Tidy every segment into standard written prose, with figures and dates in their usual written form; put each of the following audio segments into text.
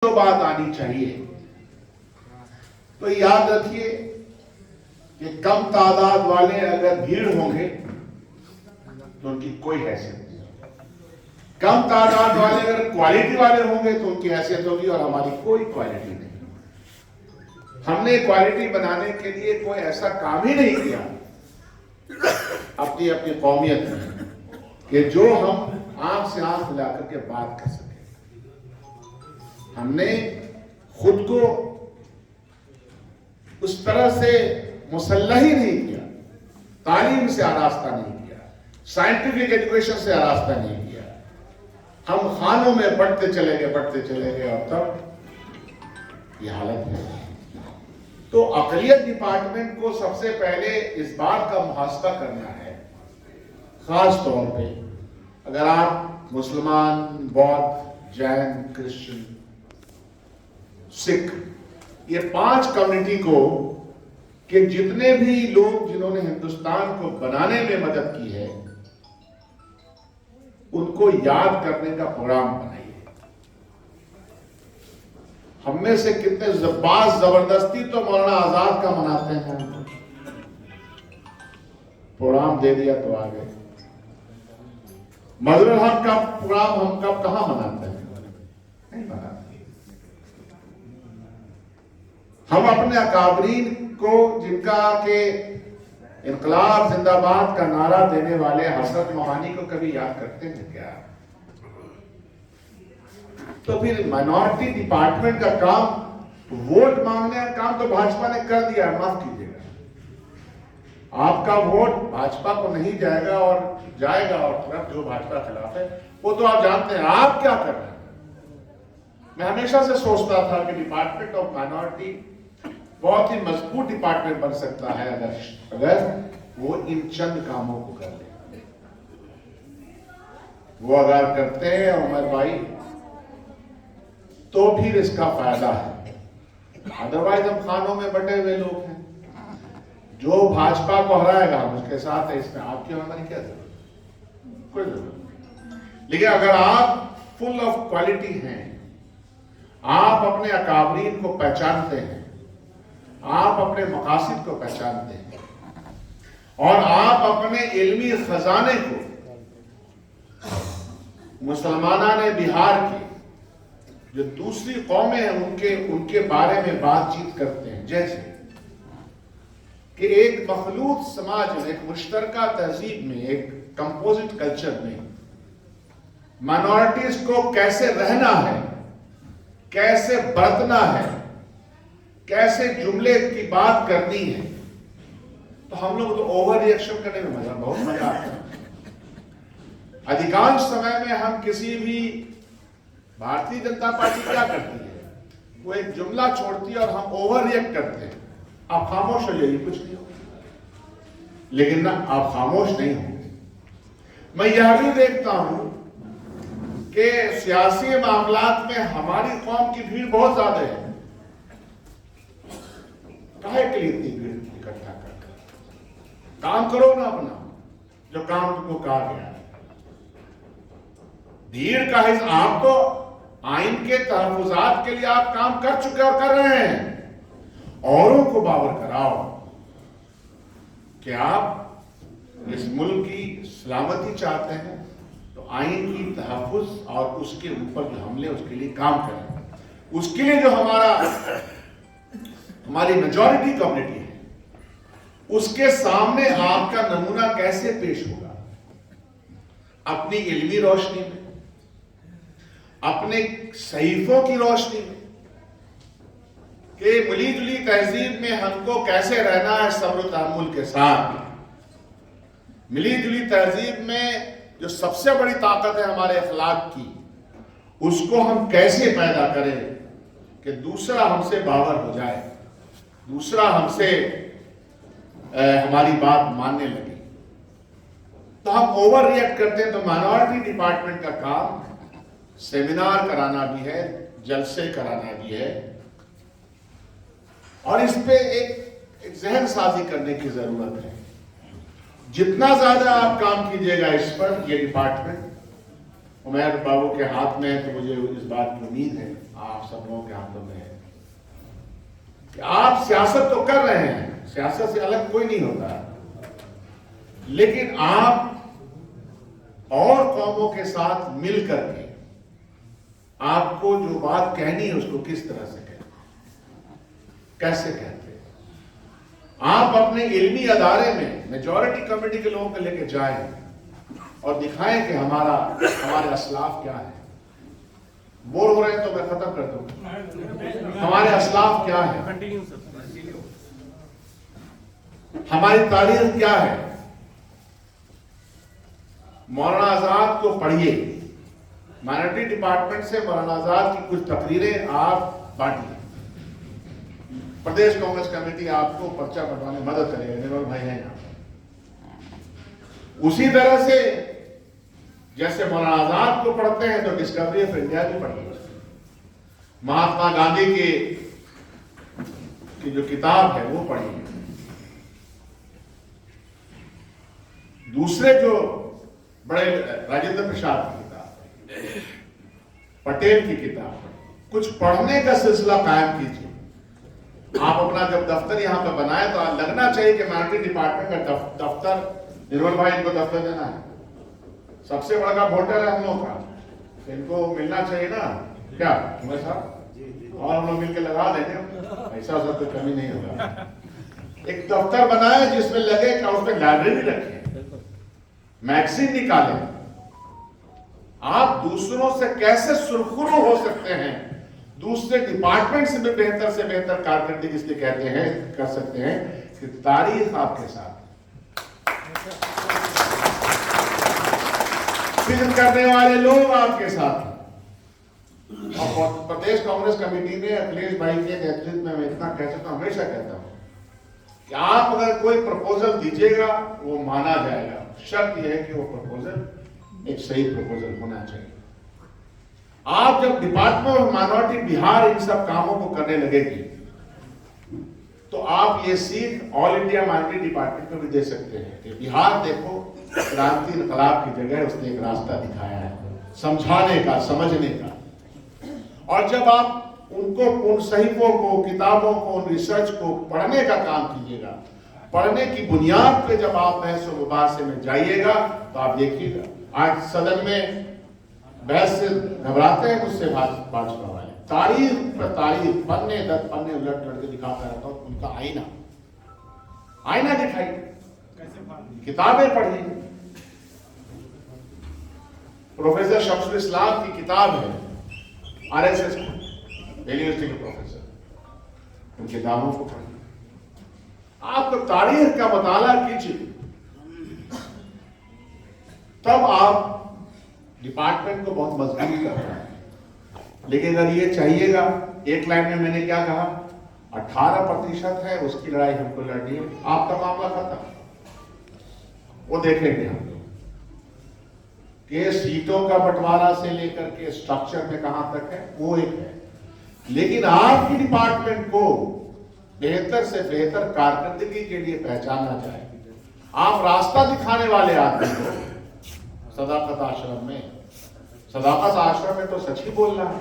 तो बात आनी चाहिए। तो याद रखिए कि कम तादाद वाले अगर भीड़ होंगे तो उनकी कोई हैसियत नहीं, कम तादाद वाले अगर क्वालिटी वाले होंगे तो उनकी हैसियत होगी और हमारी कोई क्वालिटी नहीं। हमने क्वालिटी बनाने के लिए कोई ऐसा काम ही नहीं किया अपनी अपनी कौमियत में कि जो हम आंख से आंख मिला करके बात कर सके। हमने खुद को उस तरह से मुसल्लह ही नहीं किया, तालीम से आरास्ता नहीं किया, साइंटिफिक एजुकेशन से आरास्ता नहीं किया। हम खानों में बढ़ते चले गए और तब ये हालत है। तो अक़लियत डिपार्टमेंट को सबसे पहले इस बात का मुहासबा करना है, खास तौर पे अगर आप मुसलमान, बौद्ध, जैन, क्रिश्चियन, सिख, ये 5 कम्युनिटी को कि जितने भी लोग जिन्होंने हिंदुस्तान को बनाने में मदद की है उनको याद करने का प्रोग्राम बनाइए। हम में से कितने जबरदस्ती तो मौलाना आजाद का मनाते हैं, प्रोग्राम दे दिया तो आ गए। मजहरुल हक का प्रोग्राम हम कब कहां मनाते हैं? नहीं मनाते। हम अपने अकाबरीन को, जिनका के इनकलाब जिंदाबाद का नारा देने वाले हजरत मोहानी को कभी याद करते हैं क्या? तो फिर माइनॉरिटी डिपार्टमेंट का काम, वोट मांगने का काम तो भाजपा ने कर दिया है, माफ कीजिएगा। आपका वोट भाजपा को नहीं जाएगा और जाएगा और तरफ जो भाजपा खिलाफ है वो तो आप जानते हैं। आप क्या कर रहे हैं? मैं हमेशा से सोचता था कि डिपार्टमेंट ऑफ माइनॉरिटी बहुत ही मजबूत डिपार्टमेंट बन सकता है अगर वो इन चंद कामों को कर ले। वो अगर करते हैं उमर भाई तो फिर इसका फायदा है। अदरवाइज हम खानों में बटे हुए लोग हैं। जो भाजपा को हराएगा हम उसके साथ है, इसमें आपकी हमारी क्या जरूरत? कोई जरूरत नहीं। लेकिन अगर आप फुल ऑफ क्वालिटी हैं, आप अपने अकाबरीन को पहचानते हैं, आप अपने मकासद को पहचानते हैं और आप अपने इल्मी खजाने को मुसलमानाने बिहार की जो दूसरी कौमें हैं उनके बारे में बातचीत करते हैं, जैसे कि एक मखलूत समाज में, एक मुश्तरका तहजीब में, एक कंपोजिट कल्चर में माइनॉरिटीज को कैसे रहना है, कैसे बरतना है, कैसे जुमले की बात करनी है। तो हम लोग तो ओवर रिएक्शन करने में बहुत मजा आता है। अधिकांश समय में हम किसी भी, भारतीय जनता पार्टी क्या करती है, वो एक जुमला छोड़ती है और हम ओवर रिएक्ट करते हैं। आप खामोश हो जाइए, कुछ नहीं होगा। लेकिन ना, आप खामोश नहीं होंगे। मैं यह भी देखता हूं कि सियासी मामलात में हमारी कौम की भीड़ बहुत ज्यादा है। काहे के लिए इतनी भीड़ इकट्ठा कर? काम करो ना अपना, जो काम तुमको कहा गया है। भीड़ का हिस्सा, आप तो आइन के तहफुजात के लिए आप काम कर चुके और कर रहे हैं। औरों को बावर कराओ कि आप इस मुल्क की सलामती चाहते हैं तो आइन की तहफुज और उसके ऊपर जो हमले, उसके लिए काम करें। उसके लिए जो हमारी मेजॉरिटी कम्युनिटी है, उसके सामने आपका नमूना कैसे पेश होगा? अपनी इल्मी रोशनी में, अपने सहीफों की रोशनी में, कि मिली जुली तहजीब में हमको कैसे रहना है सब्र तहम्मुल के साथ। मिली जुली तहजीब में जो सबसे बड़ी ताकत है हमारे अखलाक की, उसको हम कैसे पैदा करें कि दूसरा हमसे बावर हो जाए, दूसरा हमसे हमारी बात मानने लगे। तो हम ओवर रिएक्ट करते हैं। तो माइनॉरिटी डिपार्टमेंट का काम सेमिनार कराना भी है, जलसे कराना भी है, और इस पे एक जहन साजी करने की जरूरत है। जितना ज्यादा आप काम कीजिएगा इस पर, ये डिपार्टमेंट, उमैर बाबू के हाथ में है, तो मुझे इस बात की उम्मीद है आप सब लोगों के हाथों में है कि आप सियासत तो कर रहे हैं, सियासत से अलग कोई नहीं होता, लेकिन आप और कौमों के साथ मिल करके आपको जो बात कहनी है उसको किस तरह से कहते हैं, कैसे कहते हैं। आप अपने इल्मी अदारे में मेजॉरिटी कम्युनिटी के लोगों को लेके जाएं और दिखाएं कि हमारे असलाफ क्या है। बोर हो रहे हैं तो मैं खत्म कर दूं। हमारे असलाफ क्या है, हमारी तारीख क्या है। मौलाना आजाद को पढ़िए, माइनॉरिटी डिपार्टमेंट से मौलाना आजाद की कुछ तकरीरें आप बांटिए, प्रदेश कांग्रेस कमेटी आपको पर्चा बनवाने में मदद करेगा, निर्मल भाई हैं यहाँ। उसी तरह से जैसे मौलाना आजाद को पढ़ते हैं तो डिस्कवरी ऑफ इंडिया भी पढ़िए, महात्मा गांधी की जो किताब है वो पढ़िए, दूसरे जो बड़े राजेंद्र प्रसाद की किताब, पटेल की किताब, कुछ पढ़ने का सिलसिला कायम कीजिए। आप अपना जब दफ्तर यहाँ पे बनाए तो लगना चाहिए कि माइनॉरिटी डिपार्टमेंट का दफ्तर निर्मल भाई इनको दफ्तर देना है, सबसे बड़ा वोटर है हम लोग का, तो इनको मिलना चाहिए ना, क्या उमर साहब, और हम लोग मिलकर लगा देंगे, ऐसा सब कोई कमी नहीं होगा। एक दफ्तर बनाए जिसमें लगे कि उसमें लाइब्रेरी रखें, मैगजीन निकालें, आप दूसरों से कैसे सुरखुरू हो सकते हैं, दूसरे डिपार्टमेंट से भी बेहतर कारकर्दगी इसलिए कहते हैं कर सकते हैं कि तारीख आपके साथ, फिल्म करने वाले लोग आपके साथ। और प्रदेश कांग्रेस कमेटी ने अखिलेश भाई के नेतृत्व में मैं इतना कह सकता हूं, हमेशा कहता हूं कि आप अगर कोई प्रपोजल दीजिएगा वो माना जाएगा, शर्त यह है कि वो प्रपोजल एक सही प्रपोजल होना चाहिए। आप जब डिपार्टमेंट ऑफ माइनॉरिटी बिहार इन सब कामों को करने लगेगी तो आप ये सीख ऑल इंडिया माइनॉरिटी डिपार्टमेंट में भी दे सकते हैं कि बिहार देखो क्रांति इनकलाब की जगह उसने एक रास्ता दिखाया है समझाने का, समझने का। और जब आप उनको उन सहीफों को, किताबों को, उन रिसर्च को पढ़ने का काम कीजिएगा, पढ़ने की बुनियाद पे जब आप बहस और मुबाहसे में जाइएगा तो आप देखिएगा आज सदन में बहस से घबराते हैं मुझसे भाजपा वाले, तारीख पर तारीख, पन्ने दर पन्ने उलट पलट के दिखाता रहता हूं, उनका आईना दिखाइए, किताबें पढ़िए। प्रोफेसर शमसुल इस्लाम की किताब है, आरएसएस यूनिवर्सिटी के प्रोफेसर, उन किताबों को पढ़िए, आप तो तारीख का मुताला कीजिए, तब आप डिपार्टमेंट को बहुत मजबूत कर रहे हैं। लेकिन अगर ये चाहिएगा, एक लाइन में मैंने क्या कहा, 18% है उसकी लड़ाई हमको लड़नी है, आपका मामला खत्म, वो देखेंगे हम लोग कि सीटों का बंटवारा से लेकर के स्ट्रक्चर में कहां तक है वो एक है, लेकिन आपकी डिपार्टमेंट को बेहतर से बेहतर कारकर्दगी के लिए पहचाना जाए। आप रास्ता दिखाने वाले आदमी को सदाकत आश्रम में तो सच ही बोलना है।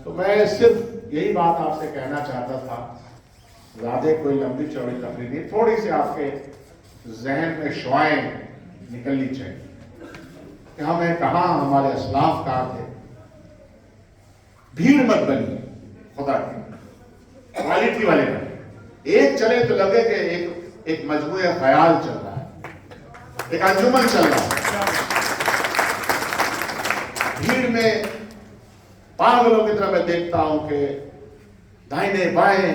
तो मैं सिर्फ यही बात आपसे कहना चाहता था, ज्यादा कोई लंबी चौड़ी तकरीर नहीं, थोड़ी सी आपके जहन में शुआएं निकलनी चाहिए कि हमें कहा हमारे असलाफ कहाँ थे। भीड़ मत बनिए, खुदा की क्वालिटी वाले बनिए। एक चले तो लगे कि एक मजमूए ख्याल चल रहा है, एक अंजुमन चल रहा है। भीड़ में पागलों की तरह मैं देखता हूं कि दाहिने बाएं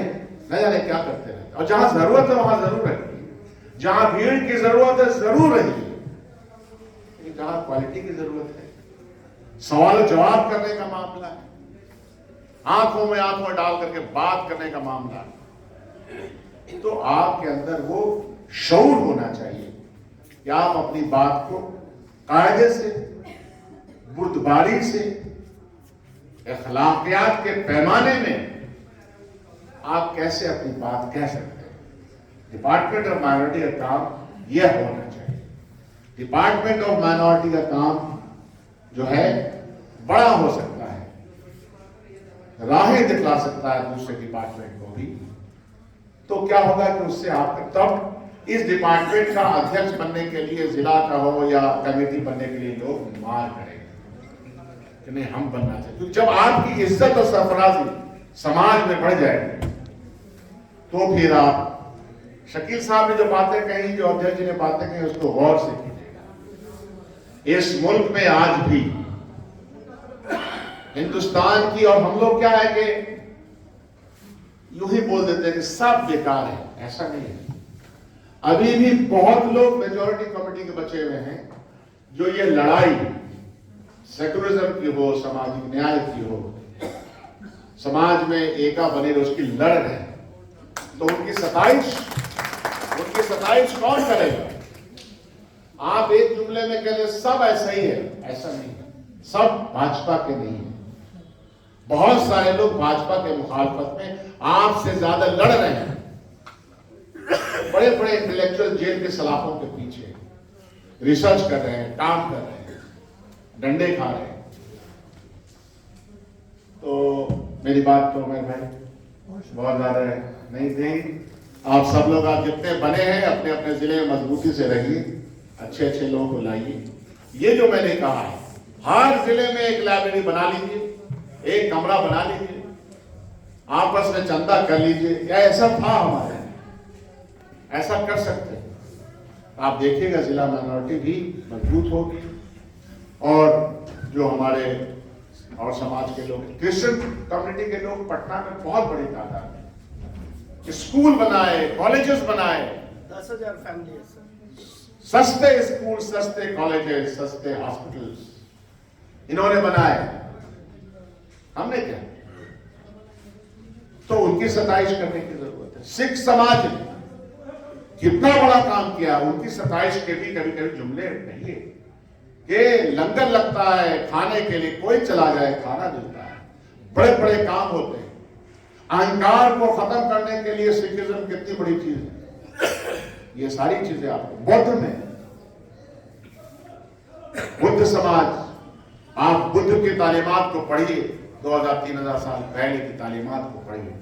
न जाने क्या करते रहते, और जहां जरूरत है वहां जरूर रहिए, जहां भीड़ की जरूरत है जरूर रहिए, लेकिन जहां क्वालिटी की जरूरत है, सवाल जवाब करने का मामला है, आंखों में आंखों डाल करके बात करने का मामला है, तो आपके अंदर वो शऊर होना चाहिए कि आप अपनी बात को कायदे से, बुर्दबारी से, अखलाकियात के पैमाने में आप कैसे अपनी बात कह सकते हैं। डिपार्टमेंट ऑफ माइनॉरिटी का काम यह होना चाहिए। डिपार्टमेंट ऑफ माइनॉरिटी का काम जो है बड़ा हो सकता है, राहें दिखला सकता है दूसरे डिपार्टमेंट को भी, तो क्या होगा कि उससे आप तब इस डिपार्टमेंट का अध्यक्ष बनने के लिए, जिला का हो या कमेटी बनने के लिए, लोग मार करेंगे कि नहीं हम बनना चाहिए। क्योंकि जब आपकी इज्जत और सरफराजी समाज में बढ़ जाएगी तो फिर आप, शकील साहब ने जो बातें कही, जो अध्यक्ष जी ने बातें कही, उसको गौर से कीजिएगा। इस मुल्क में आज भी हिंदुस्तान की, और हम लोग क्या है कि यूं ही बोल देते हैं कि सब बेकार है, ऐसा नहीं है। अभी भी बहुत लोग मेजॉरिटी कमेटी के बचे हुए हैं जो ये लड़ाई सेकुलरिज्म की हो, सामाजिक न्याय की हो, समाज में एका बने रहे, उसकी लड़ रहे हैं। तो उनकी सताइश कौन करेगा? आप एक जुमले में कह ले सब ऐसा ही है, ऐसा नहीं है। सब भाजपा के नहीं है। बहुत सारे लोग भाजपा के मुखालफत में आपसे ज्यादा लड़ रहे हैं। बड़े बड़े इंटेलेक्चुअल जेल के सलाखों के पीछे रिसर्च कर रहे हैं, काम कर रहे हैं, डंडे खा रहे हैं। तो मेरी बात तो मैं भाई बहुत ज्यादा नहीं देंगे। आप सब लोग, आप जितने बने हैं, अपने अपने जिले में मजबूती से रहिए, अच्छे अच्छे लोगों को लाइए। ये जो मैंने कहा है, हर जिले में एक लाइब्रेरी बना लीजिए, एक कमरा बना लीजिए, आपस में चंदा कर लीजिए। या ऐसा था हमारे, ऐसा कर सकते हैं। आप देखिएगा जिला माइनॉरिटी भी मजबूत होगी। और जो हमारे और समाज के लोग, क्रिश्चियन कम्युनिटी के लोग पटना में बहुत बड़ी तादाद में स्कूल बनाए, कॉलेजेस बनाए, 10,000 फैमिली, सस्ते स्कूल, सस्ते कॉलेजेस, सस्ते हॉस्पिटल्स इन्होंने बनाए। हमने क्या? तो उनकी सताइश करने की जरूरत है। सिख समाज ने कितना बड़ा काम किया, उनकी सताइश के भी कभी कभी जुमले नहीं है कि लंगर लगता है खाने के लिए, कोई चला जाए खाना मिलता है, बड़े बड़े काम होते हैं। अहंकार को खत्म करने के लिए सिखिज्म कितनी बड़ी चीज है। ये सारी चीजें आपको बौद्ध में, बुद्ध समाज, आप बुद्ध की तालीमात को पढ़िए, 2000-3000 साल पहले की तालीमात को पढ़िए,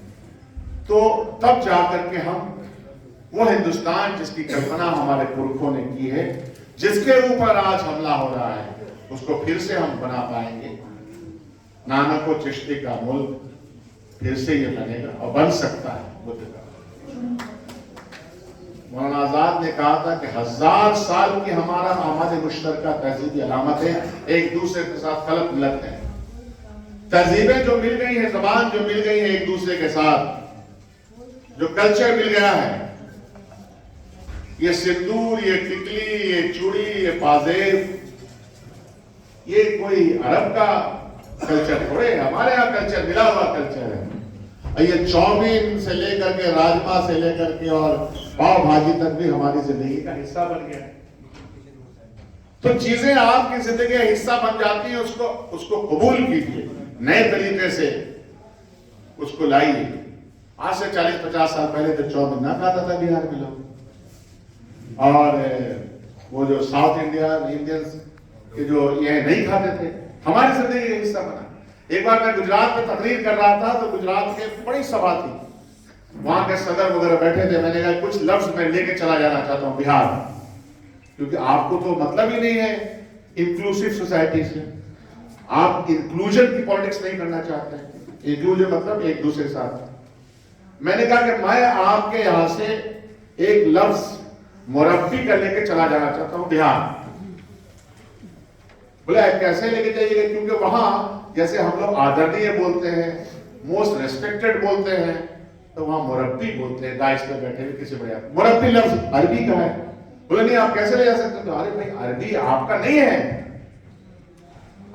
तो तब जाकर के हम वो हिंदुस्तान जिसकी कल्पना हमारे पुरखों ने की है, जिसके ऊपर आज हमला हो रहा है, उसको फिर से हम बना पाएंगे। नानक और चिश्ती का मुल्क फिर से ये बनेगा और बन सकता है बुद्ध का। मौलाना आजाद ने कहा था कि 1000 साल की हमारा आमद मुश्तरका तहजीबी अलामत है, एक दूसरे के साथ खलत मिलत है। तहजीबें जो मिल गई है, जबान जो मिल गई है एक दूसरे के साथ, जो कल्चर मिल गया है, ये सिंदूर, ये टिकली, ये चूड़ी, ये पाजेब, ये कोई अरब का कल्चर थोड़े, हमारे यहाँ कल्चर मिला हुआ कल्चर है। ये चाउमीन से लेकर के, राजमा से लेकर के और पाव भाजी तक भी हमारी जिंदगी का हिस्सा बन गया। तो चीजें आपकी जिंदगी का हिस्सा बन जाती है, उसको कबूल कीजिए, नए तरीके से उसको लाइए। आज से 40-50 साल पहले तो चाउमीन ना खाता था बिहार में लोग, और वो जो साउथ इंडियंस के जो ये नहीं खाते थे, हमारी जिंदगी का हिस्सा बना। एक बार मैं गुजरात में तकरीर कर रहा था, तो गुजरात के बड़ी सभा थी, वहां के सदर वगैरह बैठे थे। मैंने कहा कुछ लफ्ज मैं लेके चला जाना चाहता हूं बिहार, क्योंकि आपको तो मतलब ही नहीं है इंक्लूसिव सोसाइटी से, आप इंक्लूजन की पॉलिटिक्स नहीं करना चाहते हैं। इंक्लूजन मतलब एक दूसरे के साथ। मैंने कहा कि मैं आपके यहां से एक लफ्ज मुरब्बी का लेके चला जाना चाहता हूं बिहार। बोले कैसे लेके जाइएगा? क्योंकि वहां जैसे हम लोग आदरणीय बोलते हैं, मोस्ट रेस्पेक्टेड बोलते हैं, तो वहां मुरब्बी बोलते हैं। दाइश पे बैठे हुए किसी बढ़िया, मुरब्बी लफ्ज अरबी का है। बोले नहीं आप कैसे ले जा सकते? तो अरे भाई अरबी आपका नहीं है,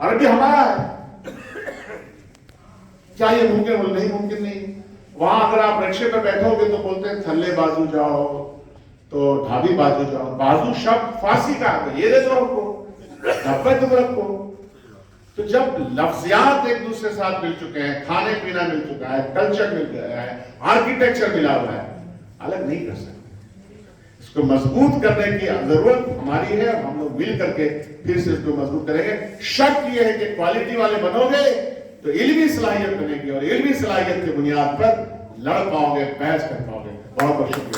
अरबी हमारा है। क्या ये मुमकिन? बोले नहीं मुमकिन नहीं। वहां अगर आप रिक्शे पे बैठोगे तो बोलते हैं थल्ले बाजू जाओ, तो ढाबी बाजू जाओ। बाजू शब्द फारसी का है, ये दे दो हमको, धब्बे तुम रखो। तो जब लफ्जियात एक दूसरे साथ मिल चुके हैं, खाने पीना मिल चुका है, कल्चर मिल गया है, आर्किटेक्चर मिला हुआ है, अलग नहीं कर सकते। इसको इसको मजबूत करने की जरूरत हमारी है और हम लोग मिल करके फिर से इसको मजबूत करेंगे। शक ये है कि क्वालिटी वाले बनोगे तो इल्मी सलाहियत बनेगी और इल्मी सलाहियत की बुनियाद पर लड़ पाओगे, बहस कर पाओगे। बहुत बहुत शुक्रिया।